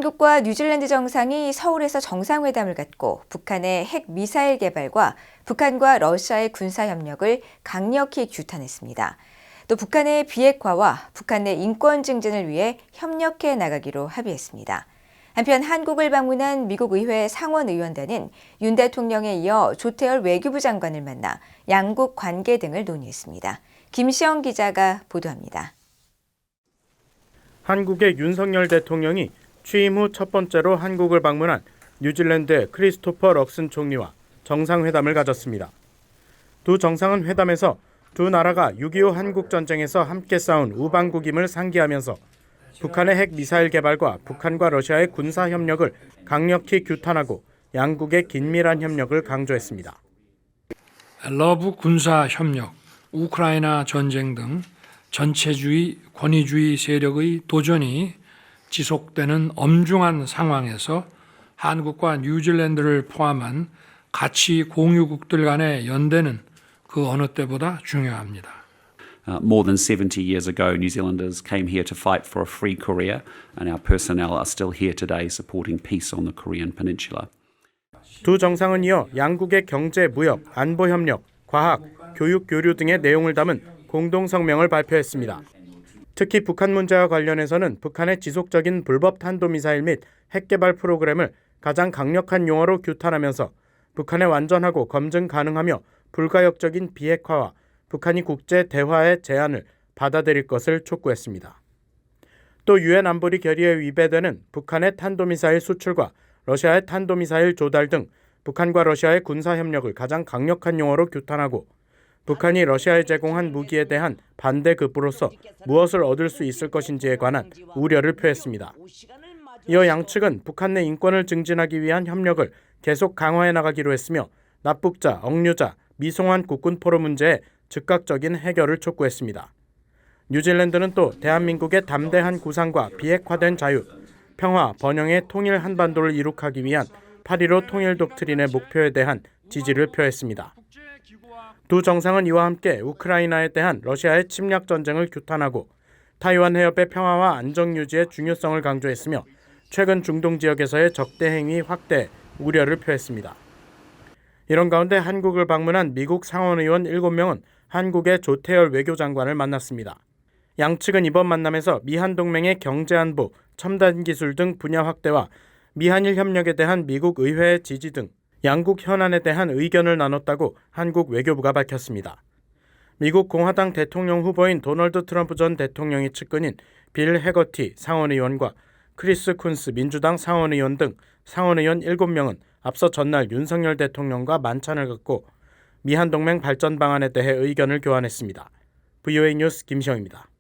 한국과 뉴질랜드 정상이 서울에서 정상회담을 갖고 북한의 핵 미사일 개발과 북한과 러시아의 군사 협력을 강력히 규탄했습니다. 또 북한의 비핵화와 북한 내 인권 증진을 위해 협력해 나가기로 합의했습니다. 한편 한국을 방문한 미국 의회 상원 의원단은 윤 대통령에 이어 조태열 외교부 장관을 만나 양국 관계 등을 논의했습니다. 김시영 기자가 보도합니다. 한국의 윤석열 대통령이 취임 후 첫 번째로 한국을 방문한 뉴질랜드의 크리스토퍼 럭슨 총리와 정상회담을 가졌습니다. 두 정상은 회담에서 두 나라가 6.25 한국전쟁에서 함께 싸운 우방국임을 상기하면서 북한의 핵 미사일 개발과 북한과 러시아의 군사 협력을 강력히 규탄하고 양국의 긴밀한 협력을 강조했습니다. 러브 군사 협력, 우크라이나 전쟁 등 전체주의, 권위주의 세력의 도전이 지속되는 엄중한 상황에서 한국과 뉴질랜드를 포함한 가치 공유국들 간의 연대는 그 어느 때보다 중요합니다. More than 70 years ago, New Zealanders came here to fight for a free Korea, and our personnel are still here today supporting peace on the Korean Peninsula. 두 정상은 이어 양국의 경제, 무역, 안보 협력, 과학, 교육, 교류 등의 내용을 담은 공동 성명을 발표했습니다. 특히 북한 문제와 관련해서는 북한의 지속적인 불법 탄도미사일 및 핵 개발 프로그램을 가장 강력한 용어로 규탄하면서 북한의 완전하고 검증 가능하며 불가역적인 비핵화와 북한이 국제 대화의 제안을 받아들일 것을 촉구했습니다. 또 유엔 안보리 결의에 위배되는 북한의 탄도미사일 수출과 러시아의 탄도미사일 조달 등 북한과 러시아의 군사 협력을 가장 강력한 용어로 규탄하고 북한이 러시아에 제공한 무기에 대한 반대 급부로서 무엇을 얻을 수 있을 것인지에 관한 우려를 표했습니다. 이어 양측은 북한 내 인권을 증진하기 위한 협력을 계속 강화해 나가기로 했으며 납북자, 억류자, 미송환 국군 포로 문제에 즉각적인 해결을 촉구했습니다. 뉴질랜드는 또 대한민국의 담대한 구상과 비핵화된 자유, 평화, 번영의 통일 한반도를 이룩하기 위한 8.15 통일 독트린의 목표에 대한 지지를 표했습니다. 두 정상은 이와 함께 우크라이나에 대한 러시아의 침략 전쟁을 규탄하고 타이완 해협의 평화와 안정 유지의 중요성을 강조했으며 최근 중동 지역에서의 적대 행위 확대에 우려를 표했습니다. 이런 가운데 한국을 방문한 미국 상원의원 7명은 한국의 조태열 외교장관을 만났습니다. 양측은 이번 만남에서 미한 동맹의 경제안보, 첨단기술 등 분야 확대와 미한일 협력에 대한 미국 의회의 지지 등 양국 현안에 대한 의견을 나눴다고 한국 외교부가 밝혔습니다. 미국 공화당 대통령 후보인 도널드 트럼프 전 대통령의 측근인 빌 해거티 상원의원과 크리스 쿤스 민주당 상원의원 등 상원의원 7명은 앞서 전날 윤석열 대통령과 만찬을 갖고 미한 동맹 발전 방안에 대해 의견을 교환했습니다. VOA 뉴스 김시영입니다.